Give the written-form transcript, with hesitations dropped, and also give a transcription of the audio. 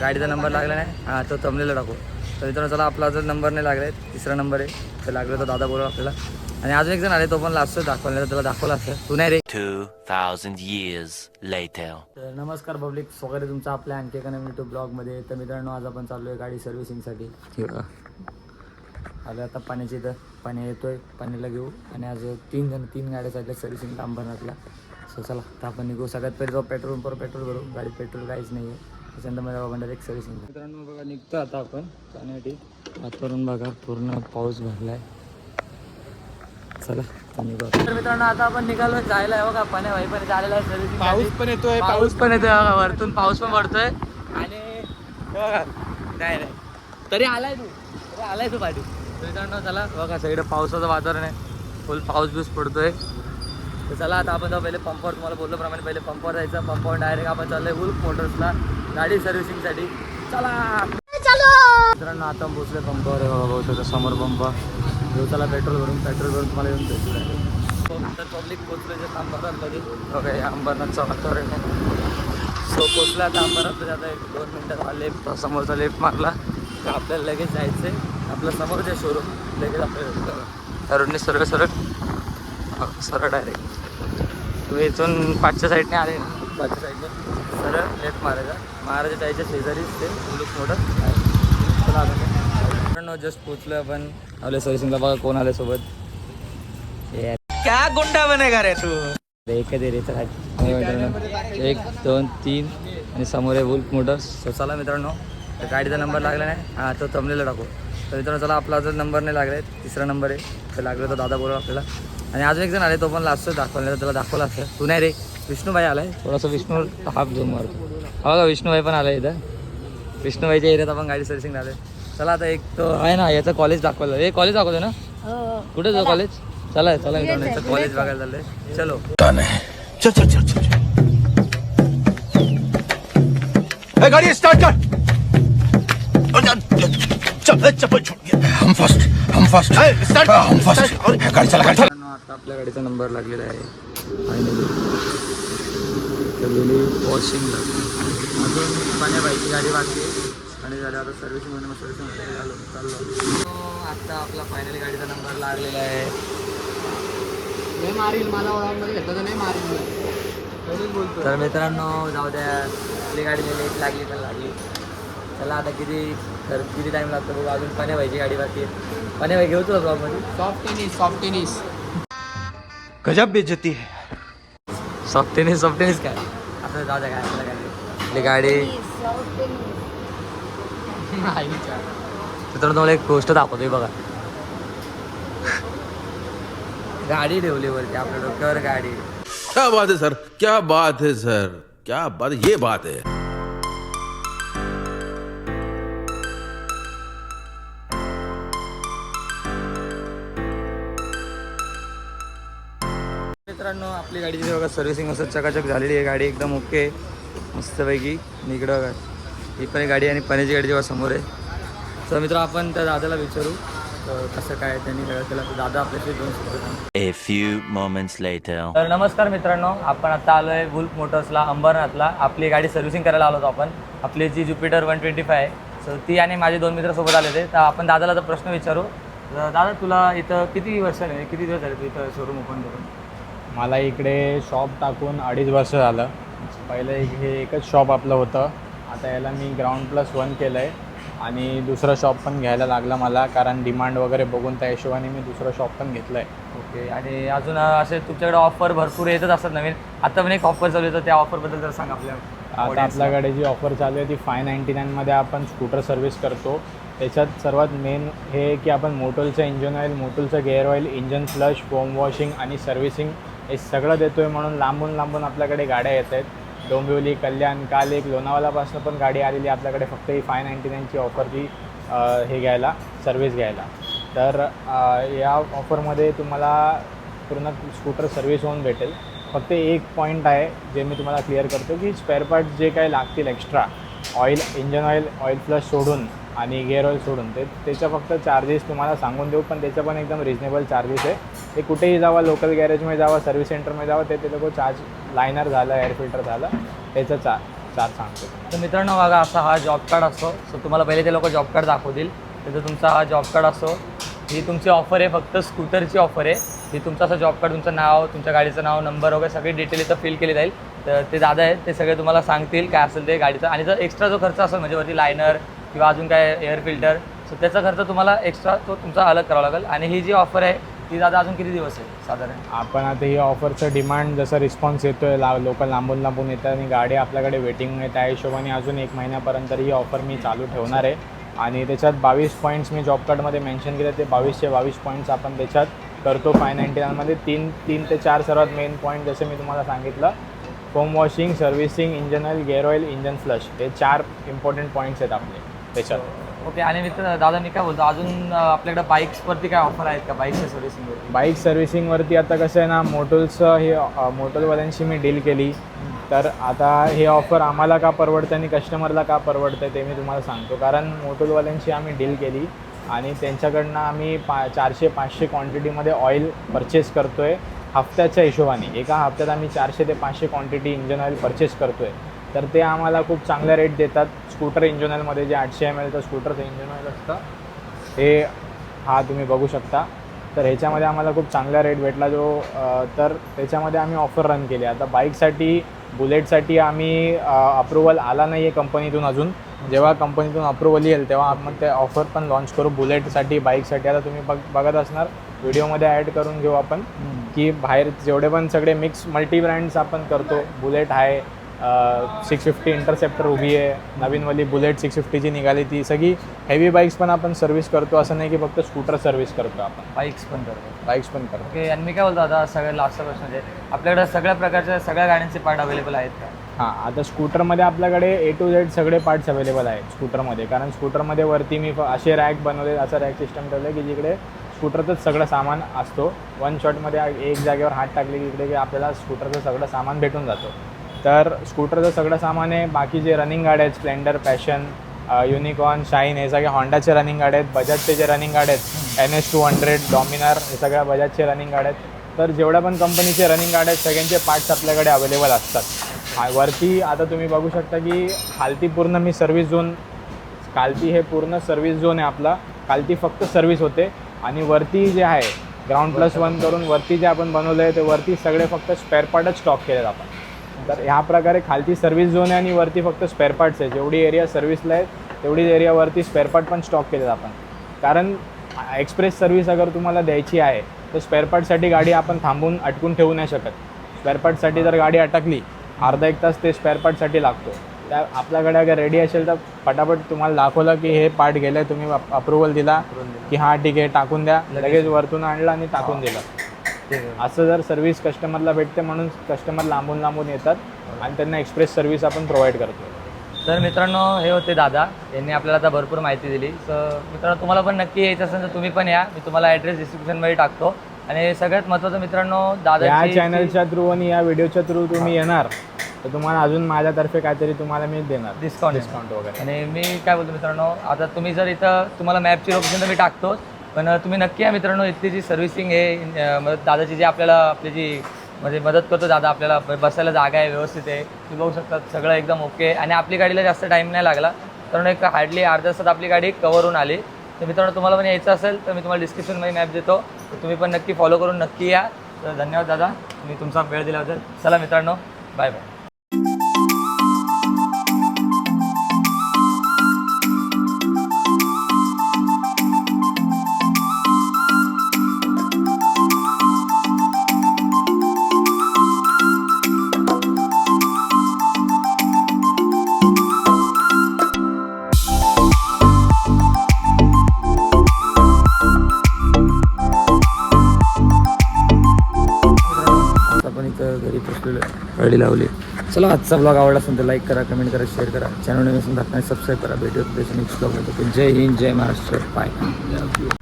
गाडीचा नंबर लागला नाही. हां तो थंबनेलला टाकू. तर मित्रांनो चला आपला अजून नंबर नाही लागला आहे, तिसरा नंबर आहे. तर लागलं तर दादा बोलवा आपल्याला. आणि अजून एक जण आले, तो पण लास्ट दाखवला, त्याला दाखवला असतं. तू नाही रे. 2000 years later. तर नमस्कार पब्लिक, स्वागत आहे तुमचं आपल्या आणखी एका नवीन यूट्यूब ब्लॉगमध्ये. तर मित्रांनो आज आपण चाललो आहे गाडी सर्व्हिसिंगसाठी. आलं आता पाण्याची, इथं पाणी येतोय, पाणीला घेऊ. आणि आज तीन गाड्या चालल्या सर्व्हिसिंग अंबरनाथला. सो चला आता आपण निघू. सगळ्यात पहिले जाऊ पेट्रोल भरू. गाडीत पेट्रोल काहीच नाही आहे, त्याच्यानंतर मला आपण डायरेक्ट सर्व्हिसिंग. मित्रांनो बघा निघतो आता आपण जाण्यासाठी. वातावरण बघा, पूर्ण पाऊस भरला आहे. चला तर मित्रांनो आता आपण निघालो जायला आहे. बघा पाण्या भाई पण आलेला आहे सर्व्हिसिंग. पाऊस पण येतोय बघा वरतून पाऊस पण पडतोय. आणि बघा नाही तरी आलाय तू पाठी. मित्रांनो चला बघा सगळं पावसाचं वातावरण आहे, फुल पाऊस पडतोय. तर चला आता आपण जाऊ पहिले पंपावर. तुम्हाला बोलल्याप्रमाणे पहिले पंपावर जायचं. पंपावर डायरेक्ट आपण चाललोय वुल्फ मोटर्सला गाडी सर्व्हिसिंगसाठी. चला मित्रांनो आता पोहोचलोय पंपावर. बघा पोहोचलो समोर पंप. घेऊ चला पेट्रोल भरून तुम्हाला येऊन भेटू. तर पब्लिक पोहोचलो जे अंबरनाथमध्ये. बघा हे अंबरनाथचं वातावरण आहे. सो पोहोचलं आता अंबरनाथमध्ये. आता 1-2 मिनटात लेफ्ट समोरचा लेफ्ट मारला तर आपल्याला लगेच जायचं आहे आपलं समोरच्या शोरूम. लगेच आपल्याला रोडने सरळ डायरेक्ट तुम्ही इथून पाचच्या साईडने आले ना, पाचच्या साईडने सरळ लेफ्ट मारायचा. महाराजा जायच्या शेजारीच ते वुल्फ मोटर. चला मित्रांनो जस्ट पोचलो आपण आपल्या सर्व्हिसिंगला. बघा कोण आलं सोबत. क्या गुंडा बनेगा रे तू. एक रे तर 1, 2, 3 आणि समोर आहे वुल्फ मोटर्स. सो चला मित्रांनो तर गाडीचा नंबर लागला नाही. हां तो थंबनेलला टाकू. तर मित्रांनो चला आपला अजून नंबर नाही लागला आहे, तिसरा नंबर आहे. तर लागलं तर दादा बोलवा आपल्याला. आणि अजून एक जण आले, तो पण लास्ट दाखवला, त्याला दाखवला असतं. तू नाही रे. विष्णूभाई आला आहे. थोडासा विष्णू हाफ झूम मारतो. हो का विष्णूभाई पण आला इथं. विष्णूभाईच्या एरियात आपण गाडी सर्व्हिसिंग आलो आहे. चला आता एक तो आहे ना याचं कॉलेज दाखवलं. हे कॉलेज दाखवतो ना, कुठे जाऊ कॉलेज. चला मित्रांनो याचं कॉलेज बघायला चाललंय. चलो चल गाड़ी स्टार्ट कर. चप्पल छूट गया. हम फर्स्ट गाड़ी चला. आता आपल्या गाडीचा नंबर लागलेला आहे फायनली. वॉशिंगला अजून पाण्याबाईची गाडी बाकी आहे. आणि झालं आता सर्व्हिसिंग चाललो. आता आपला फायनली गाडीचा नंबर लागलेला आहे. नाही मारील मला ओळखमध्ये घेतलं तर नाही मारील. तर मित्रांनो जाऊ द्या, आपली गाडी लेट लागली तर लागली. चला आता किती टाईम लागतो बघू. अजून पाण्याबाईची गाडी बाकी आहे. पाण्याबाई घेऊ तुला ब्लॉगमध्ये. सॉफ्ट टेनिस गजब बेइज्जती है. सॉफ्ट टेनिस काय असं जाऊ द्या. काय आपली गाडी. मित्रांनो तुम्हाला एक गोष्ट दाखवतोय बघा. गाडी ठेवली वरती आपल्या डोक्यावर गाडी. क्या बात है सर, क्या बात है सर, क्या बात, ये बात है. मित्रांनो आपली गाडीची बघा सर्व्हिसिंग असं चकाचक झालेली आहे. गाडी एकदम ओके मस्तपैकी. इकडं ही पण गाडी आणि पाण्याची गाडी जेव्हा समोर आहे. तर मित्र आपण त्या दादाला विचारू कसं काय त्यांनी केलं. दादा आपल्याशी 2 शब्द. A few moments later. तर नमस्कार मित्रांनो, आपण आता आलो आहे वुल्फ मोटर्सला अंबरनाथला. आपली गाडी सर्व्हिसिंग करायला आलो होतो आपण. आपली जी ज्युपिटर 125 आहे. सो ती आणि माझे 2 मित्र सोबत आले होते. तर आपण दादाला तर प्रश्न विचारू. दादा तुला इथं किती दिवस झाले तू इथं शोरूम ओपन करून. मला इकडे शॉप टाकून 2.5 वर्ष झालं. पहिलं हे एकच शॉप आपलं होतं. आता याला मी GR+1 केलं आहे. आणि दुसरं शॉप पण घ्यायला लागला मला, कारण डिमांड वगैरे बघून त्या हिशोबाने मी दुसरं शॉप पण घेतलं आहे. ओके. आणि अजून असे तुमच्याकडे ऑफर भरपूर येतच असतात नवीन. आता पण एक ऑफर चालू आहे, तर त्या ऑफरबद्दल जर सांग आपल्या. आता आपल्याकडे जी ऑफर चालू आहे ती 599मध्ये आपण स्कूटर सर्व्हिस करतो. त्याच्यात सर्वात मेन हे की आपण मोटोलचं इंजन ऑइल, मोटोलचं gear oil, engine flush, foam washing आणि सर्व्हिसिंग हे सगळं देतो आहे. म्हणून लांबून आपल्याकडे गाड्या येत आहेत. डोंबिवली, कल्याण, काल एक लोणावळ्यापासून पण गाडी आलेली आपल्याकडे. फक्त ही 599ची ऑफरची हे घ्यायला, सर्व्हिस घ्यायला. तर या ऑफरमध्ये तुम्हाला पूर्ण स्कूटर सर्व्हिस होऊन भेटेल. फक्त एक पॉईंट आहे जे मी तुम्हाला क्लिअर करतो की स्पेअर पार्ट्स जे काही लागतील extra, oil, engine oil flush सोडून आणि गिअर ऑइल सोडून त्याच्या फक्त चार्जेस तुम्हाला सांगून देऊ. पण त्याचं पण एकदम रिजनेबल चार्जेस आहे. ते कुठेही जावा, लोकल गॅरेजमध्ये जावा, सर्व्हिस सेंटरमध्ये जावा, ते लोक चार्ज, लायनर झालं, एअर फिल्टर झालं, त्याचं विस्तार सांगतो तुम्हाला. तर मित्रांनो बघा, असा हा जॉब कार्ड असतो. सो तुम्हाला पहिले ते लोक जॉब कार्ड दाखवतील. तर तुमचा हा जॉब कार्ड असतो. ही तुमची ऑफर आहे, फक्त स्कूटरची ऑफर आहे. ही तुमचं असं जॉब कार्ड, तुमचं नाव, तुमच्या गाडीचं नाव, नंबर वगैरे सगळी डिटेल इथं फिल केली जाईल. तर ते दादा आहेत, ते सगळे तुम्हाला सांगतील काय असेल ते गाडीचं. आणि जर एक्स्ट्रा जो खर्च असेल म्हणजे वरती लायनर किंवा अजून काय एअर फिल्टर, सो त्याचा खर्च तुम्हाला एक्स्ट्रा तो तुमचा अलग करावा लागेल. आणि ही जी ऑफर आहे ती दादा अजून किती दिवस आहे साधारण? आपण आता ही ऑफरचं डिमांड जसं रिस्पॉन्स येतो आहे, लोक लांबून लांबून येतात आणि गाडी आपल्याकडे वेटिंग आहे, त्या हिशोबाने अजून 1 महिन्यापर्यंत ही ऑफर मी चालू ठेवणार आहे. आणि त्याच्यात 22 पॉईंट्स मी जॉब कार्डमध्ये मेन्शन केले, ते 22चे 22 पॉईंट्स आपण त्याच्यात करतो 599मध्ये. 3 ते 4 सर्वात मेन पॉईंट जसे मी तुम्हाला सांगितलं, foam washing, servicing, engine oil, gear oil, engine flush, हे 4 इम्पॉर्टंट पॉईंट्स आहेत आपले त्याच्यात. ओके. आणि मित्र दादा मी काय बोलतो, अजून आपल्याकडे बाईक्सवरती काय ऑफर आहेत का बाईकच्या सर्व्हिसिंगवरती? बाईक सर्व्हिसिंगवरती आता कसं आहे ना, मोटोलचं हे मोटोलवाल्यांशी मी डील केली. तर आता हे ऑफर आम्हाला का परवडतं आणि कस्टमरला का परवडतं ते मी तुम्हाला सांगतो. कारण मोटोलवाल्यांशी आम्ही डील केली आणि त्यांच्याकडनं आम्ही 400-500 क्वांटिटीमध्ये ऑइल परचेस करतो आहे हफ्त्याच्या हिशोबाने. एका हफ्त्यात आम्ही 400 ते 500 क्वांटिटी इंजन ऑईल परचेस करतो आहे. तर ते आम्हाला खूप चांगल्या रेट देतात. स्कूटर इंजन ऑईलमध्ये जे 800 ml स्कूटरचं इंजन ऑईल असतं हे हा तुम्ही बघू शकता. तर ह्याच्यामध्ये आम्हाला खूप चांगला रेट भेटला तर त्याच्यामध्ये आम्ही ऑफर रन केली. आता बाईकसाठी, बुलेटसाठी आम्ही अप्रुव्हल आला नाही आहे कंपनीतून अजून. जेव्हा कंपनीतून अप्रुव्हल येईल तेव्हा आपण ते ऑफर पण लॉन्च करू बुलेटसाठी, बाईकसाठी. आता तुम्ही बघत असणार व्हिडिओमध्ये ॲड करून घेऊ आपण की बाहेर जेवढे पण सगळे मिक्स मल्टी ब्रँड्स आपण करतो. बुलेट आहे, 650 इंटरसेप्टर उभी आहे, नवीनवाली बुलेट 650ची निघाली, ती सगळी हेवी बाईक्स पण आपण सर्व्हिस करतो. असं नाही की फक्त स्कूटर सर्व्हिस करतो आपण, बाईक्स पण करतो. बाईक्स पण करतो. ओके. आणि मी काय बोलतो आता सगळ्यात लास्टचा प्रश्न म्हणजे आपल्याकडे सगळ्या प्रकारच्या सगळ्या गाड्यांचे पार्ट अवेलेबल आहेत का? हां, आता स्कूटरमध्ये आपल्याकडे A to Z सगळे पार्ट्स अवेलेबल आहेत स्कूटरमध्ये. कारण स्कूटरमध्ये वरती मी असे रॅक बनवले, असं रॅक सिस्टम ठेवलं की जिकडे स्कूटरचंच सगळं सामान असतो. वन शॉटमध्ये एक जागेवर हात टाकले की इकडे की आपल्याला स्कूटरचं सगळं सामान भेटून जातो. तर स्कूटरचं सगळं सामान आहे. बाकी जे रनिंग गाड्या आहेत, स्प्लेंडर, पॅशन, युनिकॉर्न, शाईन, हे सगळे होंडाचे रनिंग गाड्या आहेत. बजाजचे जे रनिंग गाड्या आहेत, NS200, डॉमिनार, हे सगळ्या बजाजचे रनिंग गाड्या आहेत. तर जेवढ्या पण कंपनीचे रनिंग गाड्या आहेत सगळ्यांचे पार्ट्स आपल्याकडे अवेलेबल असतात. वरती आता तुम्ही बघू शकता की खालती पूर्ण मी सर्व्हिस झोन, खालती हे पूर्ण सर्व्हिस झोन आहे आपला. खालती फक्त सर्व्हिस होते आणि वरती जे आहे ग्राउंड +1 करून वरती जे आपण बनवलं आहे ते वरती सगळे फक्त स्पेअर पार्टच स्टॉक केलेत आपण. तर ह्या प्रकारे खालती सर्व्हिस झोन आहे आणि वरती फक्त स्पेअर पार्ट्स आहे. जेवढी एरिया सर्व्हिसला आहे तेवढीच एरियावरती स्पेअर पार्ट पण स्टॉक केलेत आपण. कारण एक्सप्रेस सर्व्हिस अगर तुम्हाला द्यायची आहे तर स्पेअर पार्टसाठी गाडी आपण थांबून अटकून ठेवू नाही शकत. स्पेअर पार्टसाठी जर गाडी अटकली अर्धा 1 तास ते स्पेअर पार्टसाठी लागतो. त्या आपल्याकडे अगर रेडी असेल तर फटाफट तुम्हाला दाखवलं की हे पार्ट गेलं, तुम्ही अप्रुव्हल दिला की हां ठीक आहे टाकून द्या, लगेच वरतून आणलं आणि टाकून दिलं. असं जर सर्व्हिस कस्टमरला भेटते म्हणून कस्टमर लांबून लांबून येतात आणि त्यांना एक्सप्रेस सर्व्हिस आपण प्रोव्हाइड करतो. तर मित्रांनो हे होते दादा, यांनी आपल्याला आता भरपूर माहिती दिली. तर मित्रांनो तुम्हाला पण नक्की यायचं असेल तर तुम्ही पण या, मी तुम्हाला ॲड्रेस डिस्क्रिप्शनमध्ये टाकतो. आणि सगळ्यात महत्त्वाचं मित्रांनो, दादा या चॅनलच्या थ्रू आणि या व्हिडिओच्या थ्रू तुम्ही येणार तर तुम्हाला अजून माझ्यातर्फे काहीतरी तुम्हाला मी देणार डिस्काउंट वगैरे. आणि मी काय बोलतो मित्रांनो, आता तुम्ही जर इथं तुम्हाला मॅपची लोकेशन तर मी टाकतोच, पण तुम्ही नक्की या मित्रांनो. इथली जी सर्व्हिसिंग आहे दादाची, जी आपल्याला आपली जी म्हणजे मदत करतो दादा, आपल्याला बसायला जागा आहे, व्यवस्थित आहे, तुम्ही बघू शकता सगळं एकदम ओके. आणि आपली गाडीला जास्त टाईम नाही लागला, कारण एक हार्डली अर्ध्या तासात आपली गाडी कवर होऊन आली. तर मित्रांनो तुम्हाला पण यायचं असेल तर मी तुम्हाला डिस्क्रिप्शनमध्ये मॅप देतो, तर तुम्ही पण नक्की फॉलो करून नक्की या. तर धन्यवाद दादा, मी तुमचा वेळ दिल्याबद्दल. चला मित्रांनो, बाय बाय. घरी पोचलेलं, गाडी लावली. चला, आजचा ब्लॉग आवडला असेल तर लाईक करा, कमेंट करा, शेअर करा, चॅनल नवीन असेल तर सबस्क्राईब करा. भेटूया नेक्स्ट ब्लॉग. जय हिंद, जय महाराष्ट्र, बाय.